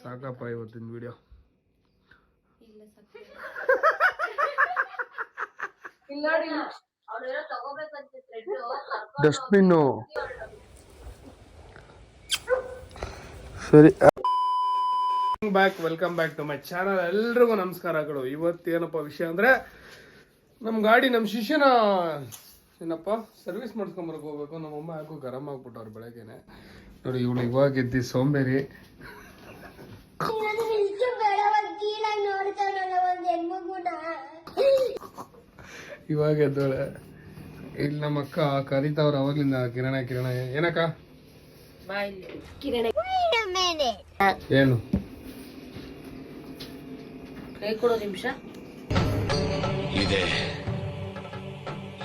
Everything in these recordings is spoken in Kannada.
ಸಾಕಪ್ಪ ಇವತ್ತಿನ ವಿಡಿಯೋ. ಡಸ್ಟ್ಬಿನ್ನು ಸರಿ. Welcome back to my channel. ಎಲ್ರಿಗೂ ನಮಸ್ಕಾರಗಳು. ಇವತ್ತೇನಪ್ಪ ವಿಷಯ ಅಂದರೆ ನಮ್ಮ ಗಾಡಿ ನಮ್ಮ ಶಿಷ್ಯನ ಏನಪ್ಪ ಸರ್ವಿಸ್ ಮಾಡಿಸ್ಕೊಂಬರಕ್ಕೆ ಹೋಗ್ಬೇಕು. ನಮ್ಮಮ್ಮ ಯಾಕೋ ಗರಂ ಆಗ್ಬಿಟ್ಟವ್ರು ಬೆಳಗ್ಗೆನೆ. ನೋಡಿ ಇವಳು ಇವಾಗ ಎದ್ದಿ ಸೋಂಬೇರಿ. ಇವಾಗ ಎದ್ದೋಳೆ. ಇಲ್ಲಿ ನಮ್ಮ ಅಕ್ಕ ಕರೀತಾವ್ರ ಅವಾಗ್ಲಿಂದ. ಕಿರಣ ಕಿರಣ ಏನಕ್ಕ ಏನು ನಿಮಿಷ ಇದೆ.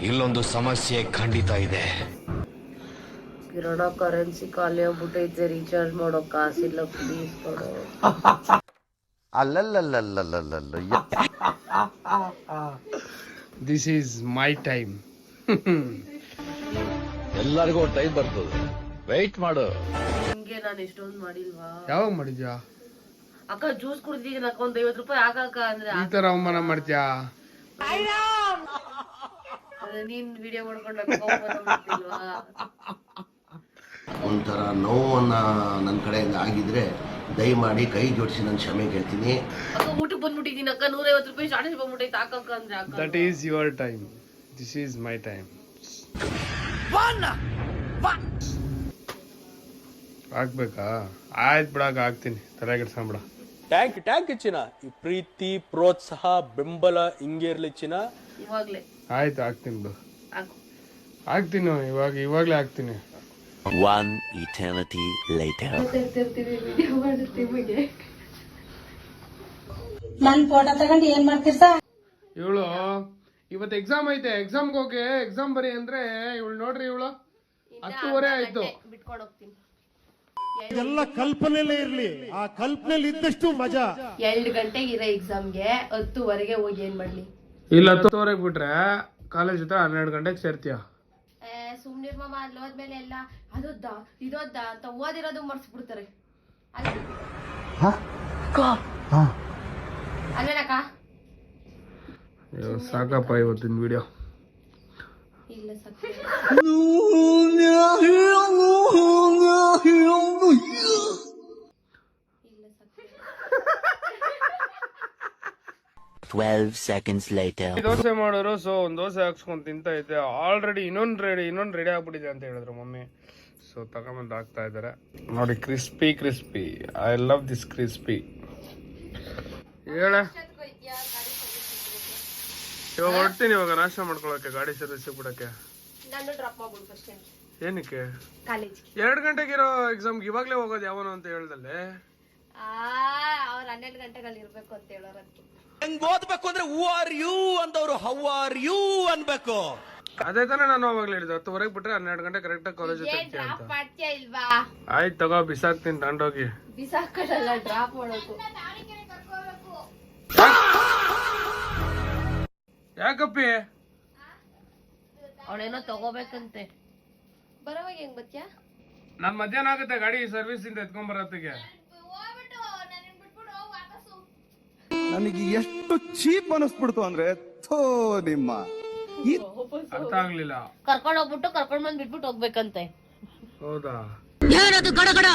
ಇಲ್ಲೊಂದು ಸಮಸ್ಯೆ ಖಂಡಿತ ಇದೆ. ಕಿರಣ ಕರೆನ್ಸಿ ಖಾಲಿ ಆಗ್ಬಿಟ್ಟೈತೆ. ರೀಚಾರ್ಜ್ ಮಾಡೋ ಕಾಸಿಲ್ಲ, ಪ್ಲೀಸ್ ಕೊಡು. ಅಲ್ಲಲ್ಲಲ್ಲಲ್ಲಲ್ಲಲ್ಲ, ದಿಸ್ ಈಸ್ ಮೈ ಟೈಮ್. ಎಲ್ಲರಿಗೂ ಟೈಮ್ ಬರ್ತದೆ, ವೆಯ್ಟ್ ಮಾಡು. ಹಿಂಗೆ ನಾನು ಎಷ್ಟೊಂದು ಮಾಡಿಲ್ವಾ? ಯಾವಾಗ ಮಾಡಿದ್ಯಾ ಅಕ್ಕ? ಜ್ಯೂಸ್ ಕುಡಿದಿದ್ದೀನಿ ಅಕ್ಕ, ಒಂದ್ 50 ರೂಪಾಯಿ ಹಾಕಕ್ಕ ಅಂದ್ರೆ ಈ ತರ ಅವಮಾನ ಮಾಡ್ತೀಯಾ? ನೀನ್ ವಿಡಿಯೋ ಮಾಡ್ಕೊಂಡಲ್ವಾ? ಒಂಥರ ನೋವನ್ನ ನನ್ನ ಕಡೆಯಿಂದ ಆಗಿದ್ರೆ ದಯಮಾಡಿ ಕೈ ಜೋಡಿಸಿ ನಾನು ಕ್ಷಮೆ ಕೇಳ್ತೀನಿ. ಅಕ್ಕ ಊಟಕ್ಕೆ ಬಂದ್ಬಿಟ್ಟಿದ್ದೀನಿ ಅಕ್ಕ, 150 ರೂಪಾಯಿ ಶಾರ್ಟೇಜ್ ಬಂದ್ಬಿಟ್ಟೈತೆ ಹಾಕಕ್ಕ ಅಂದ್ರೆ ಅಕ್ಕ. That is your time, this is my time. ಆಗ್ಬೇಕಾ? ಆಯ್ತು ಬಿಡಾಕ, ಆಗ್ತೀನಿ. ತಲೆ ಕೆಡ್ಸ್ಕೊಂಬಿಡ. ಟ್ಯಾಂಕ್ ಚಿನ್ನ. ಈ ಪ್ರೀತಿ, ಪ್ರೋತ್ಸಾಹ, ಬೆಂಬಲ ಹಿಂಗೆ ಇರ್ಲಿ ಚಿನ್ನ. ಇವಾಗ್ಲೇ ಆಯ್ತು ಆಗ್ತೀನಿ ಬಿಡು. ಹಾಕು. ಆಗ್ತೀನಿ ಇವಾಗ್ಲೇ ಆಗ್ತೀನಿ. One eternity later. ವಿಡಿಯೋ ಮಾಡ್ತೀವಿ. ನನ್ ಫೋಟೋ ತಗೊಂಡು ಏನ್ ಮಾಡ್ತಿರ್ತ? ಇವಳು ಇವತ್ತು ಎಕ್ಸಾಮ್ ಐತೆ, ಎಕ್ಸಾಮ್ಗೆ ಹೋಗಿ ಎಕ್ಸಾಮ್ ಬರಿ ಅಂದ್ರೆ ಇವಳು ನೋಡ್ರಿ, ಇವಳು 10:30 ಆಯ್ತು. ಬಿಟ್ಕೊಂಡು ಹೋಗ್ತೀನಿ. ಎಲ್ಲ ಕಲ್ಪನೆಲೇ ಇರ್ಲಿ, ಆ ಕಲ್ಪನೆಲಿ ಇದ್ದಷ್ಟು ಮಜಾ. 2 ಗಂಟೆಗೆ ಇರೋ ಎಕ್ಸಾಮ್ಗೆ 10:00ವರೆಗೆ ಹೋಗಿ ಏನ್ ಮಾಡ್ಲಿ? ಇಲ್ಲ 10:30 ಬಿಟ್ರೆ ಕಾಲೇಜ್ ಹತ್ರ 12 ಗಂಟೆಗೆ ಸೇರ್ತೀಯ. ಸುಮ್ನೆ ಮಾಮ, ಅಲ್ಲಿ ಹೋದ್ಮೇಲೆ ಎಲ್ಲ ಅದೊದ್ದ ಇದೊದ್ದ ಅಂತ ಓದಿರೋದು ಮರ್ಸ್ಬಿಡ್ತಾರೆ. ಅಲ್ವೇನಕ್ಕ? ಸಾಕಪ್ಪ ಇವತ್ತಿನ ವಿಡಿಯೋ. ಇಲ್ಲ ಸಾಕು. 12 seconds later. ದೋಸೆ ಮಾಡೋರು, ಸೊ ಒಂದು ದೋಸೆ ಹಾಕ್ಸ್ಕೊಂಡು ತಿಂತ ಇದ್ದೆ. ಆಲ್ರೆಡಿ ಇನ್ನೊಂದು ರೆಡಿ ಆಗ್ಬಿಟ್ಟಿದೆ ಅಂತ ಹೇಳಿದ್ರು ಮಮ್ಮಿ. ಸೊ ತಗೊಂಬಂದು ಹಾಕ್ತಾ ಇದ್ದಾರೆ ನೋಡಿ. Crispy. I love this crispy. ಹೇಳ ಇವಾಗ ಹೊರಡ್ತೀನಿ. ಇವಾಗ ನಾಷ್ಟ ಮಾಡ್ಕೊಳಕ್ಕೆ, ಗಾಡಿ ಸರ್ವಿಸ್ ಬಿಡಕ್ಕೆ. ನಾನು ಡ್ರಾಪ್ ಮಾಡ್ಬಿಡು ಫಸ್ಟ್. ಏನಕ್ಕೆ? ಕಾಲೇಜ್ 2 ಗಂಟೆಗಿರೋ ಎಕ್ಸಾಮ್ಗೆ ಇವಾಗ್ಲೇ ಹೋಗೋದು ಯಾವನು ಅಂತ ಹೇಳ್ದಲ್ಲೇ. ಅವ್ರು 12 ಗಂಟೆಗಳಲ್ಲಿ ಇರ್ಬೇಕು ಅಂತ ಹೇಳೋರು. ಅದಕ್ಕೆ ಹೆಂಗ್ ಓದ್ಬೇಕು ಅಂದ್ರೆ ಹೂ ಆರ್ ಯು ಅಂದವ್ರು ಹೌ ಆರ್ ಯು ಅನ್ಬೇಕು. ಅದೇ ತಾನೇ ನಾನು ಅವಾಗ್ಲೇ ಹೇಳಿದೆ. 10:00 ಬಿಟ್ರೆ 12 ಗಂಟೆ ಕರೆಕ್ಟ್ ಆಗಿ ಕಾಲೇಜ್ ಡ್ರಾಪ್ ಮಾಡ್ತೀಯಾ ಇಲ್ವಾ? ಆಯ್ತು ತಗೋ, ಬಿಸಾಕ್ತೀನಿ ತಗೊಂಡೋಗಿ. ಬಿಸಾಕಲ್ಲ, ಡ್ರಾಪ್ ಮಾಡೋಕು. ಯಾಕಪ್ಪಿ? ಅವಳೇನೋ ತಗೋಬೇಕಂತೆ. ಬರೋವಾಗ ಹೆಂಗ್ ಬತ್ತೀಯಾ? ನಾನ್ ಮಧ್ಯಾಹ್ನ ಆಗುತ್ತೆ ಗಾಡಿ ಸರ್ವಿಸ್ ಇಂದ ಎತ್ಕೊಂಡ್ಬರತ್ತಿಗೆ. ನನಗೆ ಎಷ್ಟು ಚೀಪ್ ಅನಿಸ್ಬಿಡ್ತು ಅಂದ್ರೆ ನಿಮ್ಮ ಅರ್ಥ ಆಗ್ಲಿಲ್ಲ. ಕರ್ಕೊಂಡ್ ಹೋಗ್ಬಿಟ್ಟು ಕರ್ಕೊಂಡ್ ಬಂದ್ ಬಿಟ್ಬಿಟ್ಟು ಹೋಗ್ಬೇಕಂತೆ. ಹೌದಾ? ಏನದು ಗಡಗಡ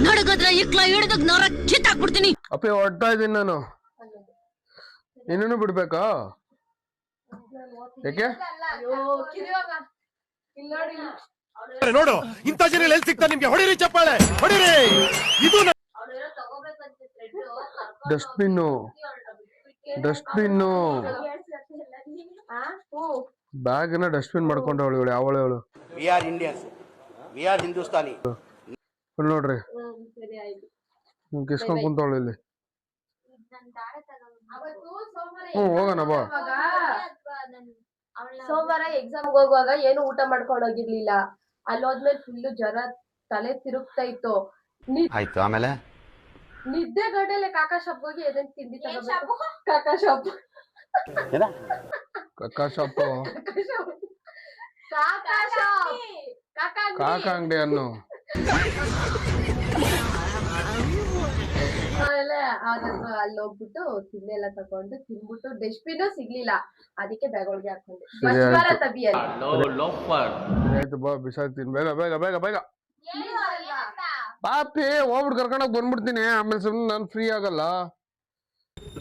ನಡಗದ್ರೆ ಇಕ್ಲ ಹಿಡಿದು ನರ ಕಿತ್ತಾಕ್ಬಿಡ್ತೀನಿ. ಅಪ್ಪಿ ಹೊಡ್ತಾ ಇದ್ದೀನಿ ನಾನು. ಇನ್ನೂ ಬಿಡ್ಬೇಕಾ? ಯಾಕೆ? ನೋಡು, ಇಂಥ ಜನ ಎಲ್ಲಿ ಸಿಗ್ತಾ ನಿಮ್ಗೆ? ಹೊಡಿರಿ ಚಪ್ಪಾಳೆ, ಹೊಡಿರಿ. ಇದು ಡಸ್ಟ್ಬಿನ್ನು ಬ್ಯಾಗ್ನ ಡಸ್ಟ್ಬಿನ್ ಮಾಡ್ಕೊಂಡವಳು ಇವಳು. ಅವಳು we are Indians, we are Hindustani. ನೋಡ್ರಿ ಕಿಸ್ಕೊಂಡ್ ಕುಂತವಳು ಇಲ್ಲಿ. ಹೋಗೋಣ ಬಾ. ಸೋಮವಾರ ಎಕ್ಸಾಮ್ ಹೋಗುವಾಗ ಏನು ಊಟ ಮಾಡ್ಕೊಂಡು ಹೋಗಿರ್ಲಿಲ್ಲ. ಅಲ್ಲಿ ಹೋದ್ಮೇಲೆ ಫುಲ್ಲು ಜ್ವರ, ತಲೆ ತಿರುಗ್ತಾ ಇತ್ತು. ಆಯ್ತು, ಆಮೇಲೆ ನಿದ್ದೆ ಗಂಟೆಲೆ ಕಾಕಾ ಶಾಪ್ ಹೋಗಿ ಏನೇನ್ ತಿಂಡಿ ತಗೋಬೇಕು. ಕಾಕಾ ಶಾಪ್ ಕಾಕ ಅಂಗಡಿ ಅನ್ನು ಅಲ್ಲಿ ಹೋಗ್ಬಿಟ್ಟು ತಿನ್ನೆಲ್ಲ ತಗೊಂಡು ತಿನ್ಬಿಟ್ಟು ಡಸ್ಟ್ಬಿನ್ ಸಿಗ್ಲಿಲ್ಲ, ಅದಕ್ಕೆ ಬ್ಯಾಗ್ ಒಳಗೆ ಹಾಕೊಂಡೆ. ಸ್ವಚ್ಛ ಭಾರತ್ ಅಭಿಯಾನ. ಆಯ್ತು ಬಾ ಬಿಸಾಕ್ತೀನಿ, ಬೇಗ ಬೇಗ ಬೇಗ ಬೇಗ ಪಾಪಿ ಹೋಗ್ಬಿಟ್ಟು ಕರ್ಕೊಂಡೋಗಿ ಬಂದ್ಬಿಡ್ತೀನಿ. ಆಮೇಲೆ ಸುಮ್ಮನೆ ನಾನು ಫ್ರೀ ಆಗಲ್ಲ.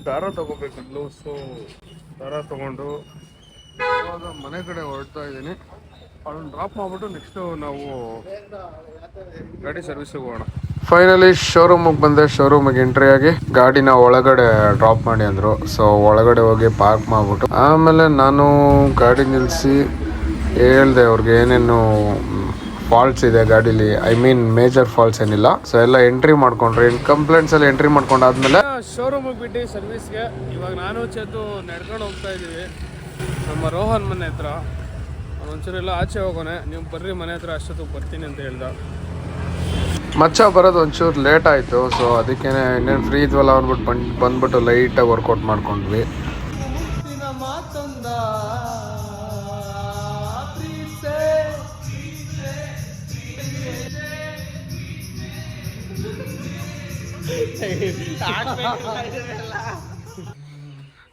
ದಾರ ತಗೋಬೇಕು, ಗ್ಲೌಸು ದಾರ ತಗೊಂಡು ಇವಾಗ ಮನೆ ಕಡೆ ಹೊರಡ್ತಾ ಇದ್ದೀನಿ. ಅದನ್ನ ಡ್ರಾಪ್ ಮಾಡ್ಬಿಟ್ಟು ನೆಕ್ಸ್ಟ್ ನಾವು ಗಾಡಿ ಸರ್ವಿಸಿಗೆ ಹೋಗೋಣ. ಫೈನಲಿ ಶೋರೂಮಿಗೆ ಬಂದೆ. ಶೋರೂಮಿಗೆ ಎಂಟ್ರಿ ಆಗಿ ಗಾಡಿನ ಒಳಗಡೆ ಡ್ರಾಪ್ ಮಾಡಿ ಅಂದರು. ಸೊ ಒಳಗಡೆ ಹೋಗಿ ಪಾರ್ಕ್ ಮಾಡ್ಬಿಟ್ಟು ಆಮೇಲೆ ನಾನು ಗಾಡಿ ನಿಲ್ಲಿಸಿ ಹೇಳ್ದೆ ಅವ್ರಿಗೆ ಏನೇನು ಫಾಲ್ಟ್ಸ್ ಇದೆ ಗಾಡೀಲಿ. ಐ ಮೀನ್ ಮೇಜರ್ ಫಾಲ್ಟ್ಸ್ ಏನಿಲ್ಲ. ಸೊ ಎಲ್ಲ ಎಂಟ್ರಿ ಮಾಡ್ಕೊಂಡ್ರಿ, ಕಂಪ್ಲೇಂಟ್ಸ್ ಎಲ್ಲ ಎಂಟ್ರಿ ಮಾಡ್ಕೊಂಡಾದ್ಮೇಲೆ ಶೋರೂಮಿಗೆ ಬಿಟ್ಟು ಸರ್ವಿಸ್ಗೆ ಇವಾಗ ನಾನು ಚೇತು ನಡ್ಕೊಂಡು ಹೋಗ್ತಾ ಇದ್ದೀವಿ ನಮ್ಮ ರೋಹನ್ ಮನೆ ಹತ್ರ. ಒಂಚೂರೆಲ್ಲ ಆಚೆ ಹೋಗೋಣ, ನೀವು ಬರ್ರಿ ಮನೆ ಹತ್ರ, ಅಷ್ಟೊತ್ತಿಗೆ ಬರ್ತೀನಿ ಅಂತ ಹೇಳ್ದ. ಮಚ್ಚ ಬರೋದು ಒಂಚೂರು ಲೇಟ್ ಆಯಿತು. ಸೊ ಅದಕ್ಕೇ ಇನ್ನೇನು ಫ್ರೀ ಇದ್ವಲ್ಲ ಅಂದ್ಬಿಟ್ಟು ಬಂದ್ಬಿಟ್ಟು ಲೈಟಾಗಿ ವರ್ಕೌಟ್ ಮಾಡ್ಕೊಂಡ್ವಿ.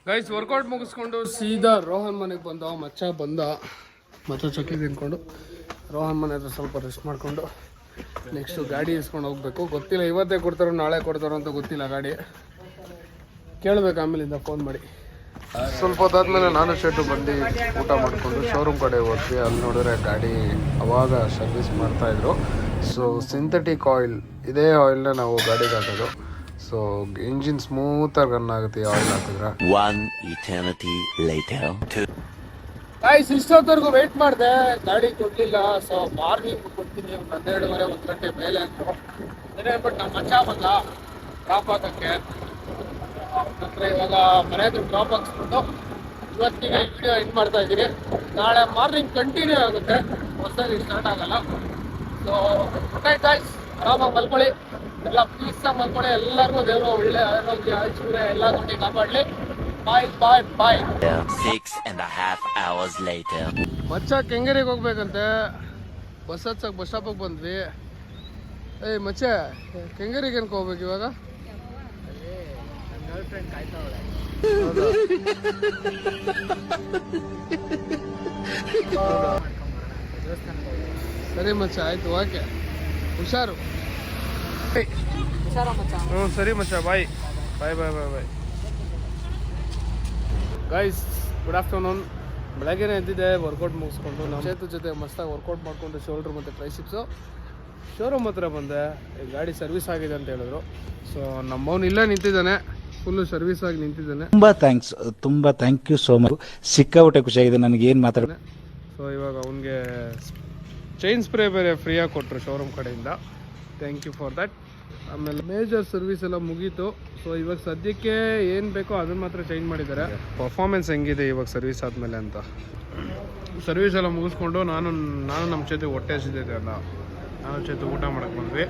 ಗೈಸ್ ವರ್ಕೌಟ್ ಮುಗಿಸ್ಕೊಂಡು ಸೀದಾ ರೋಹನ್ ಮನೆಗೆ ಬಂದ. ಮಚ್ಚ ಚಕ್ಲಿ ತಿನ್ಕೊಂಡು ರೋಹನ್ ಮನೆ ಹತ್ರ ಸ್ವಲ್ಪ ರೆಸ್ಟ್ ಮಾಡಿಕೊಂಡು ನೆಕ್ಸ್ಟು ಗಾಡಿ ಇಸ್ಕೊಂಡು ಹೋಗ್ಬೇಕು. ಗೊತ್ತಿಲ್ಲ ಇವತ್ತೇ ಕೊಡ್ತಾರೋ ನಾಳೆ ಕೊಡ್ತಾರೋ ಅಂತ ಗೊತ್ತಿಲ್ಲ. ಗಾಡಿ ಕೇಳಬೇಕು ಆಮೇಲಿಂದ ಫೋನ್ ಮಾಡಿ. ಸ್ವಲ್ಪ ಹೊತ್ತಾದ್ಮೇಲೆ ನಾನು ಶೆಟ್ಟು ಬಂದು ಊಟ ಮಾಡಿಕೊಂಡು ಶೋರೂಮ್ ಕಡೆ ಹೋದ್ವಿ. ಅಲ್ಲಿ ನೋಡಿದ್ರೆ ಗಾಡಿ ಅವಾಗ ಸರ್ವಿಸ್ ಮಾಡ್ತಾಯಿದ್ರು. ಸೊ ಸಿಂಥೆಟಿಕ್ ಆಯಿಲ್, ಇದೇ ಆಯಿಲ್ನ ನಾವು ಗಾಡಿಗೆ ಹಾಕೋದು. ಸೊ ಇಂಜಿನ್ ಸ್ಮೂತಾಗಿ ರನ್ ಆಗುತ್ತೆ ಈ ಆಯಿಲ್ ಹಾಕಿದ್ರೆ. 1 eternity later. ಗೈಸ್ ಇಷ್ಟೊತ್ತವರೆಗೂ ವೆಯ್ಟ್ ಮಾಡಿದೆ, ಗಾಡಿ ಕೊಡಲಿಲ್ಲ. ಸೊ ಮಾರ್ನಿಂಗ್ ಕೊಡ್ತೀನಿ, 12:30 1 ಗಂಟೆ ಮೇಲೆ ಅಂದರು. ಬಟ್ ನಮ್ಮ ಮಚ್ಚ ಬಂದ ಡ್ರಾಪ್ ಹಾಕೋಕ್ಕೆ. ನಂತರ ಇವಾಗ ಮನೆ ಹತ್ರ ಡ್ರಾಪ್ ಹಾಕ್ಸ್ಬಿಟ್ಟು ಇವತ್ತಿಗೆ ವಿಡಿಯೋ ಎಂಡ್ ಮಾಡ್ತಾ ಇದ್ದೀನಿ. ನಾಳೆ ಮಾರ್ನಿಂಗ್ ಕಂಟಿನ್ಯೂ ಆಗುತ್ತೆ, ಹೊಸದಾಗಿ ಸ್ಟಾರ್ಟ್ ಆಗಲ್ಲ. ಸೊ ಗುಡ್ ನೈಟ್ ಗೈಸ್, ಆರಾಮಾಗಿ ಮಲ್ಕೊಳ್ಳಿ, ಎಲ್ಲ ಪೀಸಾಗಿ ಮಲ್ಕೊಳ್ಳಿ. ಎಲ್ಲರಿಗೂ ದೇವರು ಒಳ್ಳೆ ಆರೋಗ್ಯ ಆಯುಷ್ಯ ಎಲ್ಲ ಕೊಟ್ಟು ಕಾಪಾಡಲಿ. ಬಾಯ್ ಬಾಯ್ ಬಾಯ್. 6.5 hours later. ಮಚ್ಚ ಕೆಂಗೇರಿಗೆ ಹೋಗ್ಬೇಕಂತೆ. ಬಸ್ ಹಚ್ಚಕ್ಕೆ ಬಸ್ ಸ್ಟಾಪಿಗೆ ಬಂದ್ವಿ. ಏಯ್ ಮಚ್ಚ, ಕೆಂಗೇರಿಗೆ ಏನಕ್ಕೆ ಹೋಗ್ಬೇಕು ಇವಾಗ? ಸರಿ ಮಚ್ಚ, ಆಯ್ತು, ಓಕೆ, ಹುಷಾರು. ಹ್ಞೂ ಸರಿ ಮಚ್ಚ, bye bye bye bye bye. Guys good afternoon. ಬೆಳಗ್ಗೆನೇ ಎದ್ದಿದ್ದೆ, ವರ್ಕೌಟ್ ಮುಗಿಸ್ಕೊಂಡು ನಮ್ಮ ಚೇತು ಜೊತೆ ಮಸ್ತಾಗಿ ವರ್ಕೌಟ್ ಮಾಡಿಕೊಂಡು ಶೋಲ್ಡ್ರ್ ಮತ್ತು ಟ್ರೈಸಿಪ್ಸು ಶೋರೂಮ್ ಹತ್ರ ಬಂದೆ. ಗಾಡಿ ಸರ್ವಿಸ್ ಆಗಿದೆ ಅಂತ ಹೇಳಿದ್ರು. ಸೊ ನಮ್ಮವನು ಇಲ್ಲೇ ನಿಂತಿದ್ದಾನೆ, ಫುಲ್ಲು ಸರ್ವಿಸ್ ಆಗಿ ನಿಂತಿದ್ದಾನೆ. ತುಂಬ ಥ್ಯಾಂಕ್ ಯು ಸೋ ಮಚ್. ಸಿಕ್ಕಾಬಿಟ್ಟೆ ಖುಷಿಯಾಗಿದೆ ನನಗೆ, ಏನು ಮಾತಾಡ. ಸೊ ಇವಾಗ ಅವನಿಗೆ ಚೈನ್ ಸ್ಪ್ರೇ ಬೇರೆ ಫ್ರೀಯಾಗಿ ಕೊಟ್ಟರು ಶೋರೂಮ್ ಕಡೆಯಿಂದ. Thank you for that. ಆಮೇಲೆ ಮೇಜರ್ ಸರ್ವಿಸ್ ಎಲ್ಲ ಮುಗೀತು. ಸೊ ಇವಾಗ ಸದ್ಯಕ್ಕೆ ಏನು ಬೇಕೋ ಅದನ್ನು ಮಾತ್ರ ಚೇಂಜ್ ಮಾಡಿದ್ದಾರೆ. ಪರ್ಫಾರ್ಮೆನ್ಸ್ ಹೆಂಗಿದೆ ಇವಾಗ ಸರ್ವಿಸ್ ಆದಮೇಲೆ ಅಂತ. ಸರ್ವಿಸ್ ಎಲ್ಲ ಮುಗಿಸ್ಕೊಂಡು ನಾನು ನಮ್ಮ ಜೊತೆ ಹೊಟ್ಟೆ ಹಸಿದಿದೆ ಅಲ್ಲ, ನಾನು ಜೊತೆ ಊಟ ಮಾಡಕ್ಕೆ ಬಂದ್ವಿ.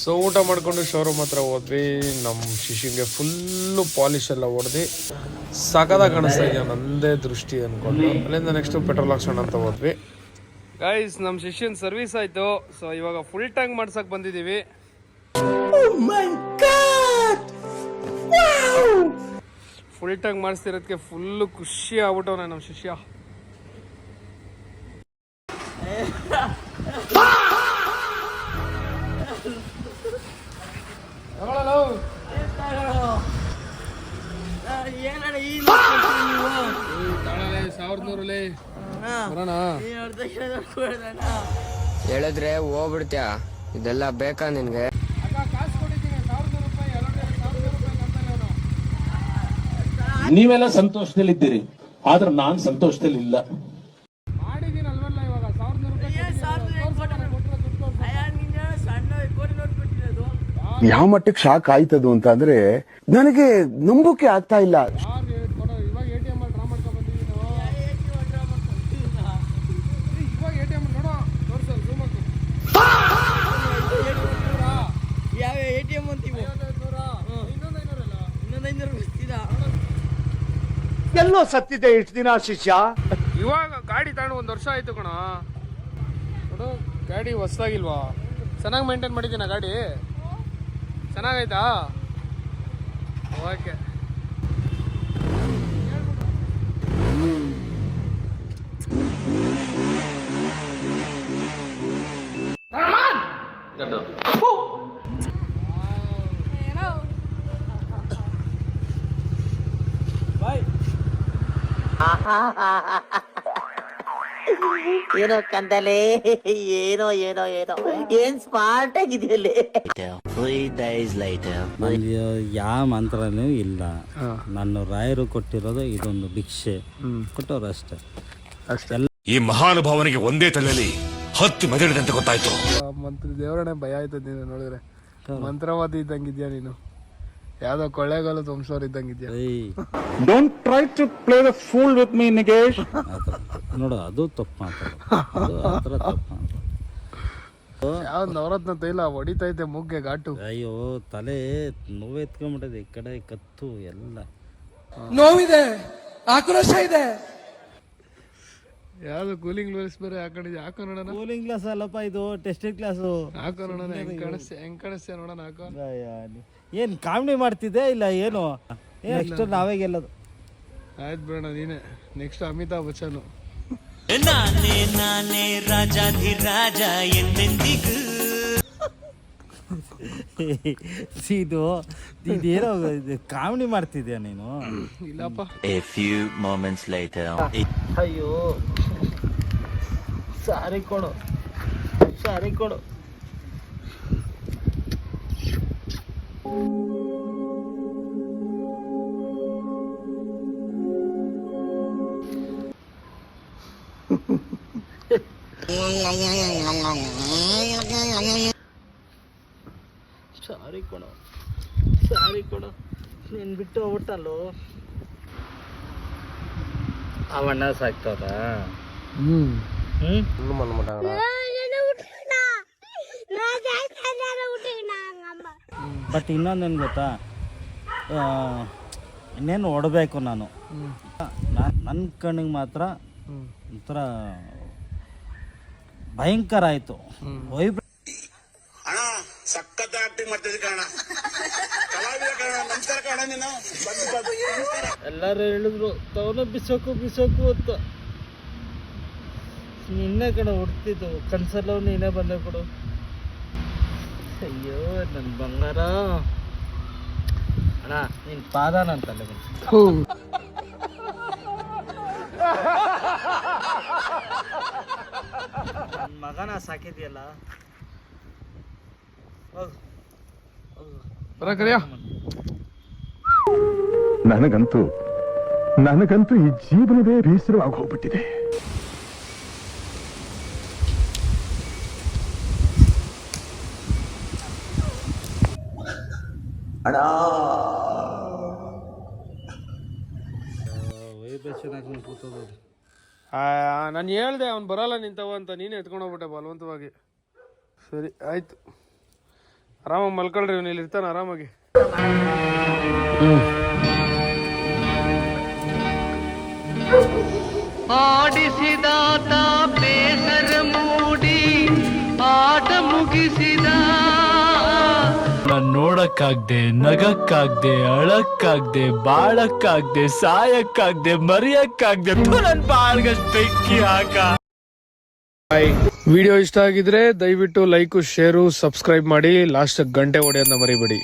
ಸೊ ಊಟ ಮಾಡಿಕೊಂಡು ಶೋರೂಮ್ ಹತ್ರ ಹೋದ್ವಿ. ನಮ್ಮ ಶಿಶಿಗೆ ಫುಲ್ಲು ಪಾಲಿಶ್ ಎಲ್ಲ ಹೊಡೆದು ಸಕದಾಗ ಕಾಣಿಸ್ತಾ ಇದೆಯಾ ನಂದೇ ದೃಷ್ಟಿ ಅಂದ್ಕೊಂಡು ಅಲ್ಲಿಂದ ನೆಕ್ಸ್ಟು ಪೆಟ್ರೋಲ್ ಹಾಕ್ಸೋಣ ಅಂತ ಹೋದ್ವಿ. ಗೈಸ್ ನಮ್ಮ ಶಿಷ್ಯನ್ ಸರ್ವಿಸ್ ಆಯಿತು. ಸೊ ಇವಾಗ ಫುಲ್ ಟ್ಯಾಂಕ್ ಮಾಡ್ಸಕ್ಕೆ ಬಂದಿದ್ದೀವಿ. ಫುಲ್ ಟ್ಯಾಂಕ್ ಮಾಡಿಸ್ತಿರೋದಕ್ಕೆ ಫುಲ್ಲು ಖುಷಿ ಆಗ್ಬಿಟ್ಟವನ ನಮ್ಮ ಶಿಷ್ಯ. ಹೇಳಿದ್ರೆ ಹೋಗ್ಬಿಡ್ತೀಯ, ಇದೆಲ್ಲ ಬೇಕಾ ನಿನ್ಗೆ? ನೀವೆಲ್ಲ ಸಂತೋಷದಲ್ಲಿದ್ದೀರಿ, ಆದ್ರೆ ನಾನ್ ಸಂತೋಷದಲ್ಲಿ ಇಲ್ಲ. ಯಾವ ಮಟ್ಟಕ್ಕೆ ಶಾಕ್ ಆಯ್ತದು ಅಂತ ಅಂದ್ರೆ ನನಗೆ ನಂಬೋಕೆ ಆಗ್ತಾ ಇಲ್ಲ. ಎಲ್ಲೋ ಸತ್ತಿದೆ ಇಷ್ಟು ದಿನ ಶಿಷ್ಯ. ಇವಾಗ ಗಾಡಿ ತಗೊಂಡು 1 ವರ್ಷ ಆಯ್ತು ಕಣ. ನೋಡು ಗಾಡಿ ಹೊಸ್ದಾಗಿಲ್ವಾ, ಚೆನ್ನಾಗಿ ಮೇಂಟೈನ್ ಮಾಡಿದ್ದೀನ ಗಾಡಿ, ಚೆನ್ನಾಗೈತಾ? ಓಕೆ. ಏನೋ ಕಂದಲೆ, ಏನೋ ಏನೋ ಏನೋ ಏನ್ ಸ್ಮಾರ್ಟ್ ಆಗಿದೆಯಲ್ಲಿ. 3 days later. ಯಾವ ಮಂತ್ರನೂ ಇಲ್ಲ. ನನ್ನ ರಾಯರು ಕೊಟ್ಟಿರೋದು ಇದೊಂದು ಭಿಕ್ಷೆ ಕೊಟ್ಟವ್ರು ಅಷ್ಟೇ. ಈ ಮಹಾನುಭಾವನಿಗೆ ಒಂದೇ ತಲೆಯಲ್ಲಿ 10 ಮೆದುಳಿದೆ ಅಂತ ಗೊತ್ತಾಯ್ತು. ಮಂತ್ರ ದೇವರೇ ಭಯ ಆಯ್ತದ ನೀನು ನೋಡಿದ್ರೆ. ಮಂತ್ರವಾದಿ ಇದ್ದಂಗಿದ್ಯಾ ನೀನು, ಯಾವ್ದೋ ಕೊಳ್ಳೇಗಾಲ ತುಂಬಿಸೋರ್ ಇದ್ದಂಗಿದ್ಯಾ. Don't try to play the fool with me Nigesh. ನೋಡು, ಅದು ತಪ್ಪು ಮಾತಾಡೋದು. ಯಾವ ನವರತ್ನ ತೈಲ ಹೊಡಿತೈತೆ ಮುಗ್ಗೆ ಘಾಟು. ಅಯ್ಯೋ, ತಲೆ ನೋವು ಎತ್ಕೊಂಡ್ಬಿಟ್ಟದೆ, ಈ ಕಡೆ ಕತ್ತು ಎಲ್ಲ ನೋವಿದೆ, ಆಕ್ರೋಶ ಇದೆ. ಯಾವ್ದು ಕೂಲಿಂಗ್ ಗ್ಲಾಸ್ ಬೇರೆ ಹಾಕೊಂಡಿದ್ಯಾ? ಹಾಕೋ ನೋಡೋಣ. ಕೂಲಿಂಗ್ ಗ್ಲಾಸ್ ಅಲ್ಲಪ್ಪ, ಇದು ಟೆಸ್ಟಿಂಗ್ ಕ್ಲಾಸು. ಹಾಕೋ ನೋಡೋಣ, ಹೆಂಗ್ ಕಾಣಿಸ್ತೀಯ ನೋಡೋಣ. ಹಾಕೋ. ಏನ್ ಕಾಮಿಡಿ ಮಾಡ್ತಿದ್ದೆ ಇಲ್ಲ ಏನು? ನೆಕ್ಸ್ಟ್ ನಾವೇ ಗೆಲ್ಲೋದು. ಆಯ್ತು ಬಿಡೋಣ, ನೀನೆ ನೆಕ್ಸ್ಟ್ ಅಮಿತಾಬ್ ಬಚ್ಚನ್. ನಾನೇ ರಾಜಾಧಿರಾಜ ಎಂದೆಂದಿಗೂ. ಇದೇನೋ ಕಾಮಿಡಿ ಮಾಡ್ತಿದ್ಯಾ ನೀನು? ಇಲ್ಲಪ್ಪ. A few moments later. ಅಯ್ಯೋ, ಸಾರಿ ಕೊಡು. ಸಾರಿ ಕೊಡು. ನೀನ್ ಬಿಟ್ಟು ಹೋಗ್ಬಿಟ್ಟಲ್ಲೋ. ಅವಣ್ಣ ಸಾಕ್ತದ. ಬಟ್ ಇನ್ನೊಂದೇನು ಗೊತ್ತಾ, ಇನ್ನೇನು ಹೊಡಬೇಕು ನಾನು. ನನ್ನ ಕಣ್ಣಿಗೆ ಮಾತ್ರ ಒಂಥರ ಭಯಂಕರ ಆಯ್ತು. ಎಲ್ಲರೂ ಹೇಳಿದ್ರು ತವನ ಬಿಸೋಕು ಅಂತ. ನಿನ್ನೆ ಕಡೆ ಹುಡ್ತಿದ್ದು ಕನ್ಸಲ್ಲ, ನೀನೇ ಬಂದೆ ಕೊಡು. ಅಯ್ಯೋ ನನ್ನ ಬಂಗಾರ. ಅಣ್ಣ, ನಿನ್ ಪಾದ ನಂತಲ್ಲ ಮಗನ ಸಾಕಿದ್ಯಲ್ಲ. ನನಗಂತೂ ಈ ಜೀವನವೇ ಬೇಸರವಾಗಿ ಹೋಗ್ಬಿಟ್ಟಿದೆ. ನಾನು ಹೇಳ್ದೆ ಅವ್ನು ಬರಲ್ಲ ನಿಂತವ ಅಂತ, ನೀನೇ ಎತ್ಕೊಂಡು ಹೋಗ್ಬಿಟ್ಟೆ ಬಲವಂತವಾಗಿ. ಸರಿ ಆಯ್ತು, ಆರಾಮಾಗಿ ಮಲ್ಕೊಳ್ರಿ. ಇವನು ಇಲ್ಲಿ ಇರ್ತಾನೆ ಆರಾಮಾಗಿ. ಆಡಿಸಿದಾತ ಬೇಸರ ಮೂಡಿ ಆಟ ಮುಗಿಸಿದ. ನೋಡಕ್ಕಾಗ್ದೆ, ನಗಕ್ಕಾಗ್ದೆ, ಅಳಕ್ಕಾಗ್ದೆ, ಬಾಳಕ್ಕಾಗ್ದೆ, ಸಾಯಕ್ಕಾಗ್ದೆ, ಮರಿಯಕ್ಕಾಗ್ದೆ. ನನ್ ಬಾಳ್ಗಷ್ಟು ಬೆಂಕಿ ಹಾಕ. ವಿಡಿಯೋ ಇಷ್ಟ ಆಗಿದ್ರೆ ದಯವಿಟ್ಟು ಲೈಕ್, ಶೇರು, ಸಬ್ಸ್ಕ್ರೈಬ್ ಮಾಡಿ. ಲಾಸ್ಟ್ ಗಂಟೆ ಹೊಡೆಯೋದನ್ನ ಮರಿಬೇಡಿ.